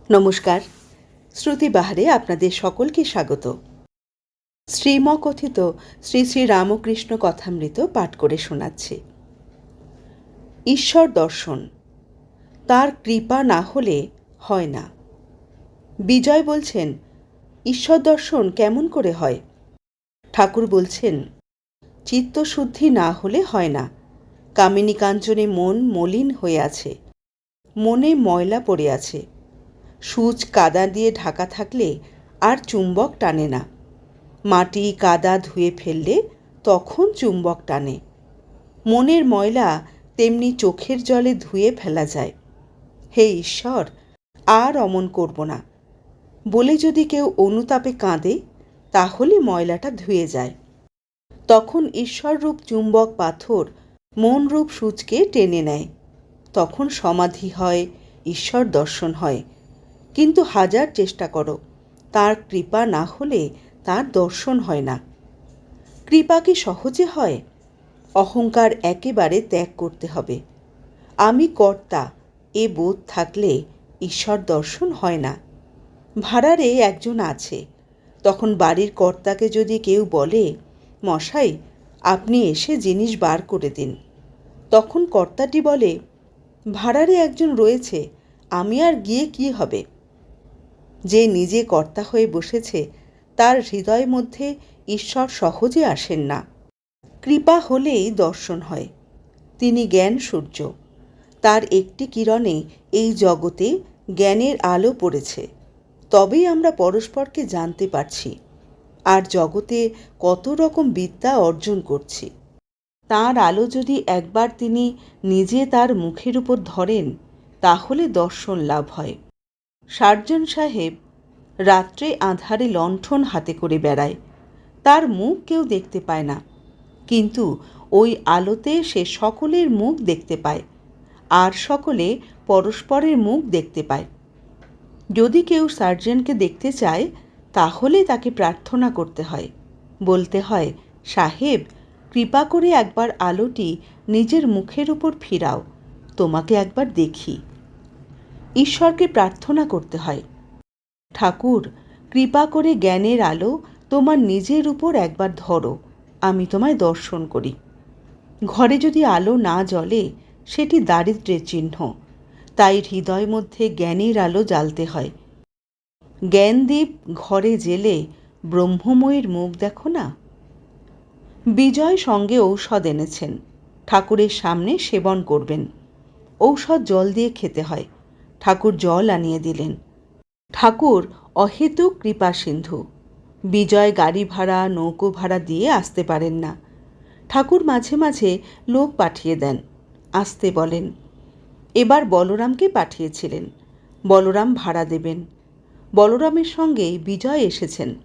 নমস্কার। শ্রুতিবাহারে আপনাদের সকলকে স্বাগত। শ্রীমকথিত শ্রী শ্রী রামকৃষ্ণ কথামৃত পাঠ করে শোনাচ্ছি। ঈশ্বর দর্শন তার কৃপা না হলে হয় না। বিজয় বলছেন, ঈশ্বর দর্শন কেমন করে হয়? ঠাকুর বলছেন, চিত্তশুদ্ধি না হলে হয় না। কামিনী কাঞ্চনে মন মলিন হয়ে আছে, মনে ময়লা পড়ে আছে। সূচ কাদা দিয়ে ঢাকা থাকলে আর চুম্বক টানে না। মাটি কাদা ধুয়ে ফেললে তখন চুম্বক টানে। মনের ময়লা তেমনি চোখের জলে ধুয়ে ফেলা যায়। হে ঈশ্বর, আর অমন করব না বলে যদি কেউ অনুতাপে কাঁদে, তাহলে ময়লাটা ধুয়ে যায়। তখন ঈশ্বররূপ চুম্বক পাথর মনরূপ সূচকে টেনে নেয়। তখন সমাধি হয়, ঈশ্বর দর্শন হয়। কিন্তু হাজার চেষ্টা করো, তার কৃপা না হলে তার দর্শন হয় না। কৃপা কি সহজে হয়? অহংকার একেবারে ত্যাগ করতে হবে। আমি কর্তা এ বোধ থাকলে ঈশ্বর দর্শন হয় না। ভাড়ারে একজন আছে, তখন বাড়ির কর্তাকে যদি কেউ বলে, মশাই আপনি এসে জিনিস বার করে দিন, তখন কর্তাটি বলে, ভাড়ারে একজন রয়েছে, আমি আর গিয়ে কি হবে? যে নিজে কর্তা হয়ে বসেছে, তার হৃদয় মধ্যে ঈশ্বর সহজে আসেন না। কৃপা হলেই দর্শন হয়। তিনি জ্ঞান সূর্য, তার একটি কিরণে এই জগতে জ্ঞানের আলো পড়েছে। তবেই আমরা পরস্পরকে জানতে পারছি, আর জগতে কত রকম বিদ্যা অর্জন করছি। তার আলো যদি একবার তিনি নিজে তার মুখের উপর ধরেন, তাহলে দর্শন লাভ হয়। সার্জন সাহেব রাত্রে আঁধারে লণ্ঠন হাতে করে বেড়ায়। তার মুখ কেউ দেখতে পায় না, কিন্তু ওই আলোতে সে সকলের মুখ দেখতে পায়, আর সকলে পরস্পরের মুখ দেখতে পায়। যদি কেউ সার্জনকে দেখতে চায়, তাহলে তাকে প্রার্থনা করতে হয়, বলতে হয়, সাহেব কৃপা করে একবার আলোটি নিজের মুখের উপর ফিরাও, তোমাকে একবার দেখি। ঈশ্বরকে প্রার্থনা করতে হয়, ঠাকুর কৃপা করে জ্ঞানের আলো তোমার নিজের উপর একবার ধরো, আমি তোমায় দর্শন করি। ঘরে যদি আলো না জ্বলে, সেটি দারিদ্র্যের চিহ্ন। তাই হৃদয় মধ্যে জ্ঞানের আলো জ্বালতে হয়। জ্ঞানদীপ ঘরে জেলে ব্রহ্মময়ীর মুখ দেখো না। বিজয় সঙ্গে ঔষধ এনেছেন, ঠাকুরের সামনে সেবন করবেন। ঔষধ জল দিয়ে খেতে হয়। ঠাকুর জল আনিয়ে দিলেন। ঠাকুর অহেতুক কৃপা সিন্ধু। বিজয় গাড়ি ভাড়া নৌকো ভাড়া দিয়ে আসতে পারেন না। ঠাকুর মাঝে মাঝে লোক পাঠিয়ে দেন, আসতে বলেন। এবার বলরামকে পাঠিয়েছিলেন, বলরাম ভাড়া দেবেন। বলরামের সঙ্গে বিজয় এসেছেন।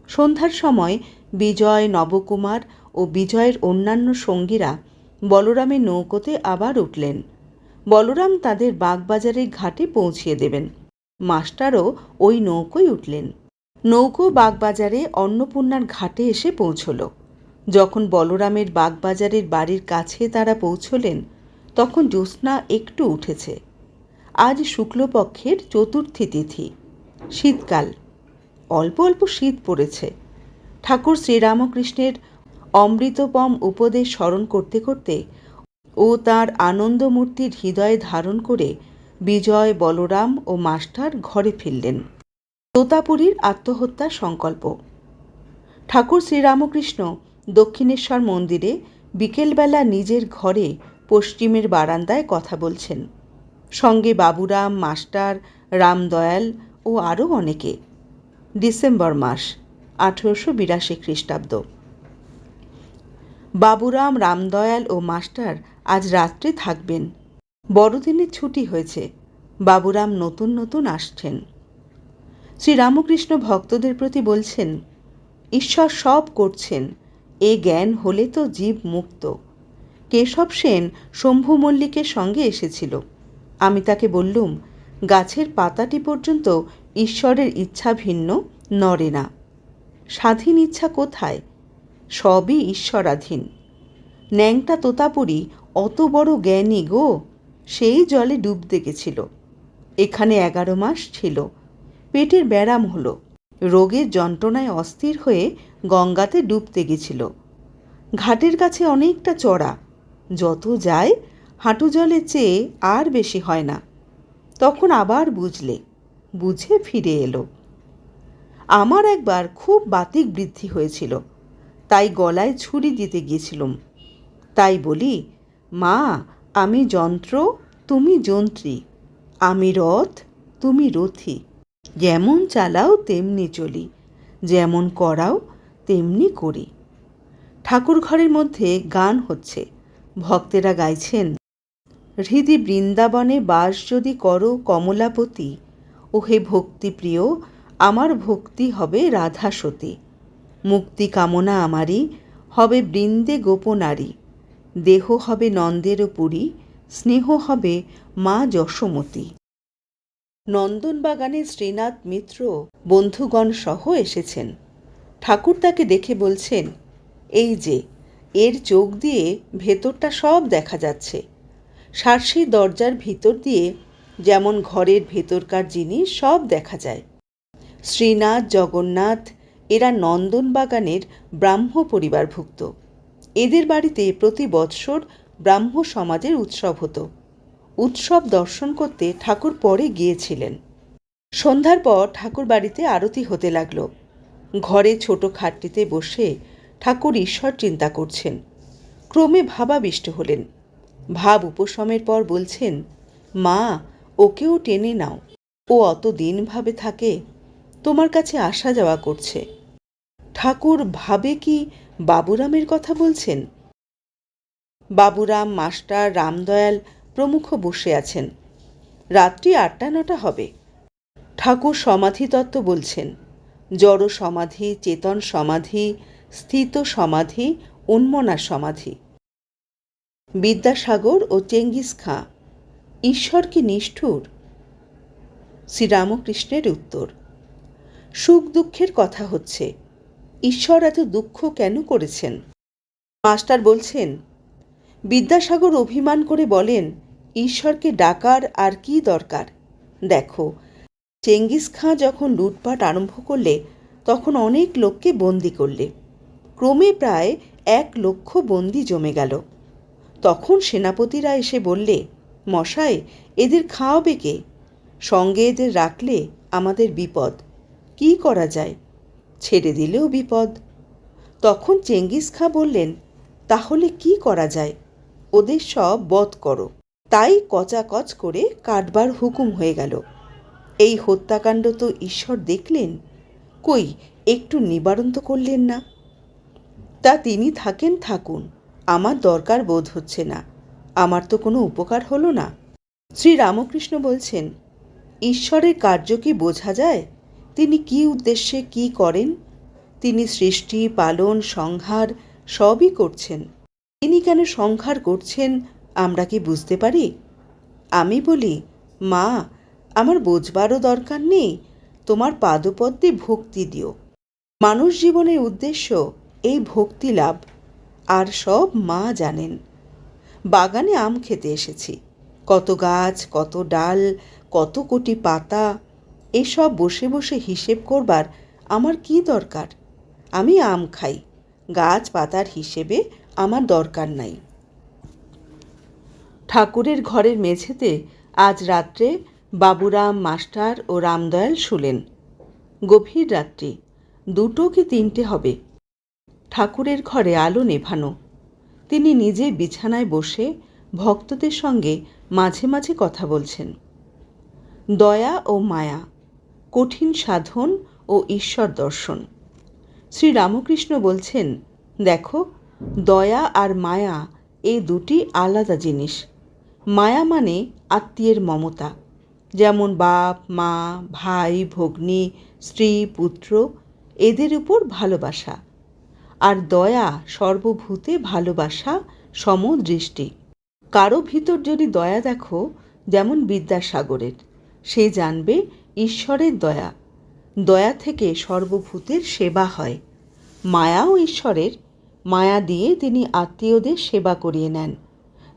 সন্ধ্যার সময় বিজয়, নবকুমার ও বিজয়ের অন্যান্য সঙ্গীরা বলরামের নৌকোতে আবার উঠলেন। বলরাম তাদের বাগবাজারের ঘাটে পৌঁছিয়ে দেবেন। মাস্টারও ওই নৌকোয় উঠলেন। নৌকো বাগবাজারে অন্নপূর্ণার ঘাটে এসে পৌঁছল। যখন বলরামের বাগবাজারের বাড়ির কাছে তারা পৌঁছলেন, তখন জ্যোৎস্না একটু উঠেছে। আজ শুক্লপক্ষের চতুর্থী তিথি, শীতকাল। অল্প অল্প শীত পড়েছে। ঠাকুর শ্রীরামকৃষ্ণের অমৃতপম উপদেশ স্মরণ করতে করতে ও তাঁর আনন্দমূর্তির হৃদয়ে ধারণ করে বিজয়, বলরাম ও মাস্টার ঘরে ফিরলেন। তোতাপুরীর আত্মহত্যা সংকল্প। ঠাকুর শ্রীরামকৃষ্ণ দক্ষিণেশ্বর মন্দিরে বিকেলবেলা নিজের ঘরে পশ্চিমের বারান্দায় কথা বলছেন, সঙ্গে বাবুরাম, মাস্টার, রামদয়াল ও আরও অনেকে। ডিসেম্বর মাস 1882 খ্রিস্টাব্দ। বাবুরাম, রামদয়াল ও মাস্টার আজ রাত্রে থাকবেন। বড়দিনের ছুটি হয়েছে। বাবুরাম নতুন নতুন আসছেন। শ্রীরামকৃষ্ণ ভক্তদের প্রতি বলছেন, ঈশ্বর সব করছেন, এ জ্ঞান হলে তো জীব মুক্ত। কেশব সেন শম্ভু মল্লিকের সঙ্গে এসেছিল। আমি তাকে বললুম, গাছের পাতাটি পর্যন্ত ঈশ্বরের ইচ্ছা ভিন্ন নড়ে না। স্বাধীন ইচ্ছা কোথায়? সবই ঈশ্বরাধীন। ন্যাংটা তোতাপুরি অত বড় জ্ঞানী গো, সেই জলে ডুব দেখেছিল। এখানে 11 মাস ছিল। পেটের ব্যারাম হলো। রোগের যন্ত্রণায় অস্থির হয়ে গঙ্গাতে ডুবতে গেছিল। ঘাটের কাছে অনেকটা চড়া, যত যায় হাঁটু জলের চেয়ে আর বেশি হয় না। তখন আবার বুঝে ফিরে এলো। আমার একবার খুব বাতিক বৃদ্ধি হয়েছিল, তাই গলায় ছুরি দিতে গিয়েছিলুম। তাই বলি, মা আমি যন্ত্র, তুমি যন্ত্রী, আমি রথ, তুমি রথী, যেমন চালাও তেমনি চলি, যেমন করাও তেমনি করি। ঠাকুর ঘরের মধ্যে গান হচ্ছে, ভক্তেরা গাইছেন, হৃদি বৃন্দাবনে বাস যদি করো কমলাপতি, ওহে ভক্তিপ্রিয় আমার ভক্তি হবে রাধা সতী। মুক্তি কামনা আমারই হবে বৃন্দে গোপনারী, দেহ হবে নন্দেরও পুরী, স্নেহ হবে মা যশোমতী। নন্দনবাগানে শ্রীনাথ মিত্র বন্ধুগণ সহ এসেছেন। ঠাকুর তাকে দেখে বলছেন, এই যে এর চোখ দিয়ে ভেতরটা সব দেখা যাচ্ছে। সার্সি দরজার ভিতর দিয়ে যেমন ঘরের ভেতরকার জিনিস সব দেখা যায়। শ্রীনাথ, জগন্নাথ এরা নন্দনবাগানের ব্রাহ্ম পরিবারভুক্ত। এদের বাড়িতে প্রতি বৎসর ব্রাহ্ম সমাজের উৎসব হতো। উৎসব দর্শন করতে ঠাকুর পরে গিয়েছিলেন। সন্ধ্যার পর ঠাকুর বাড়িতে আরতি হতে লাগলো। ঘরে ছোট খাটটিতে বসে ঠাকুর ঈশ্বর চিন্তা করছেন। ক্রমে ভাবাবিষ্ট হলেন। ভাব উপশমের পর বলছেন, মা ওকেও টেনে নাও, ও অত দিন ভাবে থাকে, তোমার কাছে আসা যাওয়া করছে। ঠাকুর ভাবে কি বাবুরামের কথা বলছেন? বাবুরাম, মাস্টার, রামদয়াল প্রমুখ বসে আছেন। রাত্রি 8-9 হবে। ঠাকুর সমাধি তত্ত্ব বলছেন, জড় সমাধি, চেতন সমাধি, স্থিত সমাধি, উন্মনা সমাধি। বিদ্যাসাগর ও চেঙ্গিস খাঁ, ঈশ্বর কি নিষ্ঠুর? শ্রীরামকৃষ্ণের উত্তর, সুখ দুঃখের কথা হচ্ছে, ঈশ্বর এত দুঃখ কেন করেছেন? মাস্টার বলছেন, বিদ্যাসাগর অভিমান করে বলেন, ঈশ্বরকে ডাকার আর কি দরকার? দেখো, চেঙ্গিস খাঁ যখন লুটপাট আরম্ভ করলে তখন অনেক লোককে বন্দি করলে। ক্রমে প্রায় 1 লক্ষ বন্দি জমে গেল। তখন সেনাপতিরা এসে বললে, মশাই এদের খাওয়াবে কে? সঙ্গে এদের রাখলে আমাদের বিপদ, কি করা যায়? ছেড়ে দিলেও বিপদ। তখন চেঙ্গিস খাঁ বললেন, তাহলে কি করা যায়? ওদের সব বধ করো। তাই কচাকচ করে কাটবার হুকুম হয়ে গেল। এই হত্যাকাণ্ড তো ঈশ্বর দেখলেন, কই একটু নিবারণ তো করলেন না। তা তিনি থাকুন, আমার দরকার বোধ হচ্ছে না, আমার তো কোনো উপকার হলো না। শ্রীরামকৃষ্ণ বলছেন, ঈশ্বরের কার্য কি বোঝা যায়? তিনি কি উদ্দেশ্যে কি করেন? তিনি সৃষ্টি, পালন, সংহার সবই করছেন। তিনি কেন সংহার করছেন আমরা কি বুঝতে পারি? আমি বলি, মা আমার বোঝবারও দরকার নেই, তোমার পাদপদ্মে ভক্তি দিও। মানুষ জীবনের উদ্দেশ্য এই ভক্তি লাভ, আর সব মা জানেন। বাগানে আম খেতে এসেছি, কত গাছ, কত ডাল, কত কোটি পাতা, এসব বসে বসে হিসেব করবার আমার কি দরকার? আমি আম খাই, গাছ পাতার হিসেবে আমার দরকার নাই। ঠাকুরের ঘরের মেঝেতে আজ রাত্রে বাবুরাম, মাস্টার ও রামদয়াল শুলেন। গভীর রাত্রি, 2 কি 3টে হবে। ঠাকুরের ঘরে আলো নেভানো। তিনি নিজে বিছানায় বসে ভক্তদের সঙ্গে মাঝে মাঝে কথা বলছেন। দয়া ও মায়া, কঠিন সাধন ও ঈশ্বর দর্শন। শ্রীরামকৃষ্ণ বলছেন, দেখো, দয়া আর মায়া এই দুটি আলাদা জিনিস। মায়া মানে আত্মীয়ের মমতা, যেমন বাপ, মা, ভাই, ভগ্নী, স্ত্রী, পুত্র, এদের উপর ভালোবাসা। আর দয়া সর্বভূতে ভালোবাসা, সমদৃষ্টি। কারো ভিতর যদি দয়া দেখো, যেমন বিদ্যাসাগরের, সে জানবে ঈশ্বরের দয়া। দয়া থেকে সর্বভূতের সেবা হয়। মায়াও ঈশ্বরের, মায়া দিয়ে তিনি আত্মীয়দের সেবা করিয়ে নেন।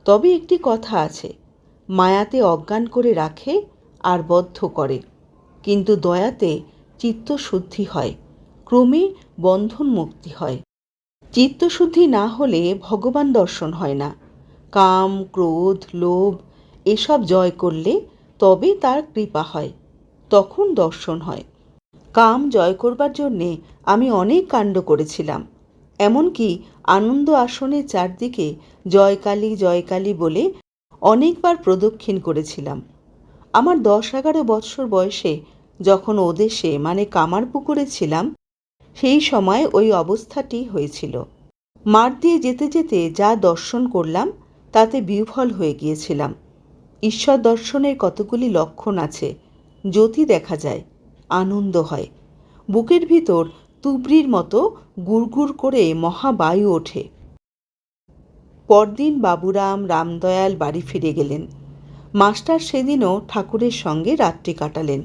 তবে একটি কথা আছে, মায়াতে অজ্ঞান করে রাখে আর বদ্ধ করে, কিন্তু দয়াতে চিত্তশুদ্ধি হয়, ক্রমে বন্ধন মুক্তি হয়। চিত্তশুদ্ধি না হলে ভগবান দর্শন হয় না। কাম, ক্রোধ, লোভ এসব জয় করলে তবে তার কৃপা হয়, তখন দর্শন হয়। কাম জয় করবার জন্যে আমি অনেক কাণ্ড করেছিলাম, এমনকি আনন্দ আসনের চারদিকে জয়কালী জয়কালী বলে অনেকবার প্রদক্ষিণ করেছিলাম। আমার 10-11 বৎসর বয়সে যখন ওদেশে মানে কামারপুকুরে ছিলাম, সেই সময় ওই অবস্থাটি হয়েছিল। মাঠ দিয়ে যেতে যেতে যা দর্শন করলাম তাতে বিহ্বল হয়ে গিয়েছিলাম। ঈশ্বর দর্শনের কতগুলি লক্ষণ আছে। জ্যোতি দেখা যায়, আনন্দ হয়, বুকের ভিতর তুবড়ির মতো গুড়গুড় করে মহাবায়ু ওঠে। পরদিন বাবুরাম রামদয়াল বাড়ি ফিরে গেলেন। মাস্টার সেদিনও ঠাকুরের সঙ্গে রাত্রি কাটালেন।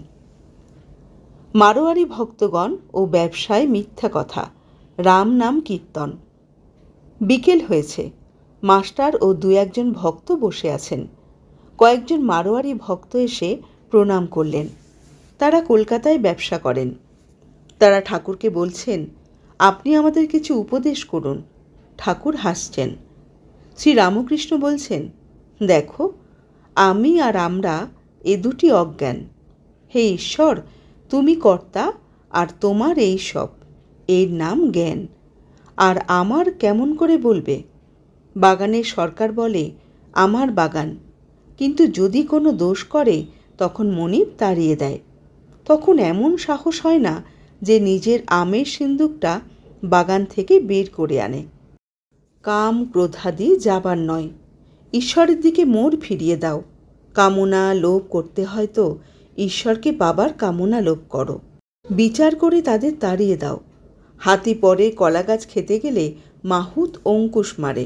মারোয়ারি ভক্তগণ ও ব্যবসায় মিথ্যা কথা, রাম নাম কীর্তন। বিকেল হয়েছে, মাস্টার ও 2-1 ভক্ত বসে আছেন। কয়েকজন মারোয়ারি ভক্ত এসে প্রণাম করলেন। তারা কলকাতায় ব্যবসা করেন। তারা ঠাকুরকে বলছেন, আপনি আমাদের কিছু উপদেশ করুন। ঠাকুর হাসছেন। শ্রী রামকৃষ্ণ বলছেন, দেখো, আমি আর আমরা এ দুটি অজ্ঞান। হে ঈশ্বর, তুমি কর্তা আর তোমার এই সব, এর নাম জ্ঞান। আর আমার কেমন করে বলবে? বাগানের সরকার বলে আমার বাগান, কিন্তু যদি কোনো দোষ করে তখন মনিব তাড়িয়ে দেয়। তখন এমন সাহস হয় না যে নিজের আমের সিন্দুকটা বাগান থেকে বের করে আনে। কাম ক্রোধাদি যাবার নয়, ঈশ্বরের দিকে মোড় ফিরিয়ে দাও। কামনা লোভ করতে হয় তো ঈশ্বরকে পাবার কামনা লোভ করো। বিচার করে তাদের তাড়িয়ে দাও। হাতি পরে কলাগাছ খেতে গেলে মাহুত অঙ্কুশ মারে।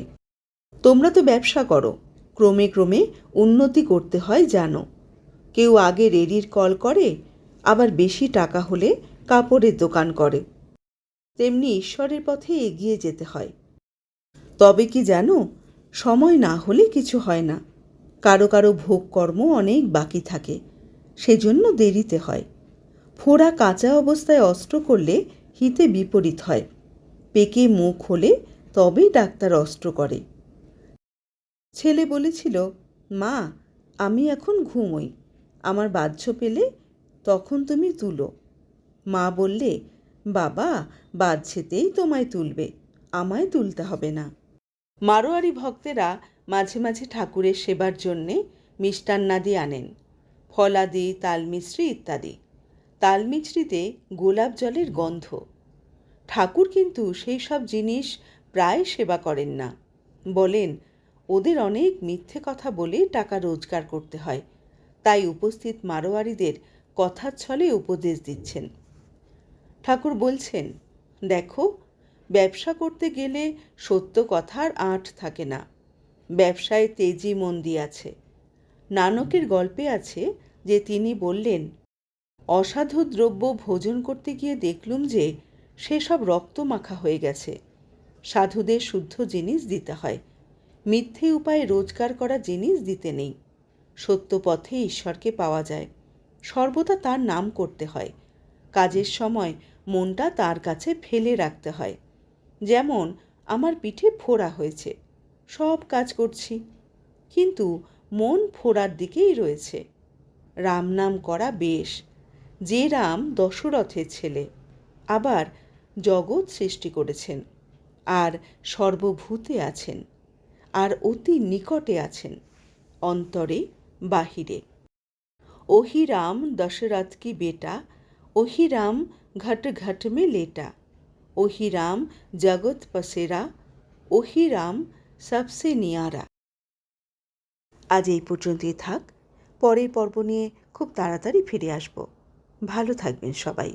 তোমরা তো ব্যবসা করো, ক্রমে ক্রমে উন্নতি করতে হয় জানো। কেউ আগে রেডির কল করে, আবার বেশি টাকা হলে কাপড়ের দোকান করে। তেমনি ঈশ্বরের পথে এগিয়ে যেতে হয়। তবে কি জানো, সময় না হলে কিছু হয় না। কারো কারো ভোগ কর্ম অনেক বাকি থাকে, সেজন্য দেরিতে হয়। ফোড়া কাঁচা অবস্থায় অস্ত্র করলে হিতে বিপরীত হয়। পেকে মুখ হলে তবেই ডাক্তার অস্ত্র করে। ছেলে বলেছিল, মা, আমি এখন ঘুমোই, আমার বাহ্য পেলে তখন তুমি তুলো। মা বললে, বাবা, বাহ্যেতেই তোমায় তুলবে, আমায় তুলতে হবে না। মারোয়ারি ভক্তেরা মাঝে মাঝে ঠাকুরের সেবার জন্যে মিষ্টান্নাদি আনেন, ফলাদি, তালমিছরি ইত্যাদি। তালমিছরিতে গোলাপ জলের গন্ধ। ঠাকুর কিন্তু সেই সব জিনিস প্রায় সেবা করেন না। বলেন, ওদের অনেক মিথ্যে কথা বলে টাকা রোজগার করতে হয়, তাই উপস্থিত মারোয়ারিদের কথার ছলে উপদেশ দিচ্ছেন। ঠাকুর বলছেন, দেখো, ব্যবসা করতে গেলে সত্য কথার আঁট থাকে না। ব্যবসায় তেজি মন্দি আছে। নানকের গল্পে আছে যে তিনি বললেন, অসাধু দ্রব্য ভোজন করতে গিয়ে দেখলুম যে সেসব রক্তমাখা হয়ে গেছে। সাধুদের শুদ্ধ জিনিস দিতে হয়, মিথ্যে উপায়ে রোজগার করা জিনিস দিতে নেই। সত্য পথে ঈশ্বরকে পাওয়া যায়, সর্বদা তার নাম করতে হয়। কাজের সময় মনটা তার কাছে ফেলে রাখতে হয়। যেমন আমার পিঠে ফোড়া হয়েছে, সব কাজ করছি, কিন্তু মন ফোড়ার দিকেই রয়েছে। রাম নাম করা বেশ, যে রাম দশরথের ছেলে, আবার জগৎ সৃষ্টি করেছেন, আর সর্বভূতে আছেন, আর অতি নিকটে আছেন, অন্তরে বাহিরে। ওহি রাম দশরথ কি বেটা, ওহি রাম ঘট ঘট মে লেটা, ওহি রাম জগৎ পসেরা, ওহি রাম সবসে নিয়ারা। আজ এই পর্যন্তই থাক। পরের পর্ব নিয়ে খুব তাড়াতাড়ি ফিরে আসব। ভালো থাকবেন সবাই।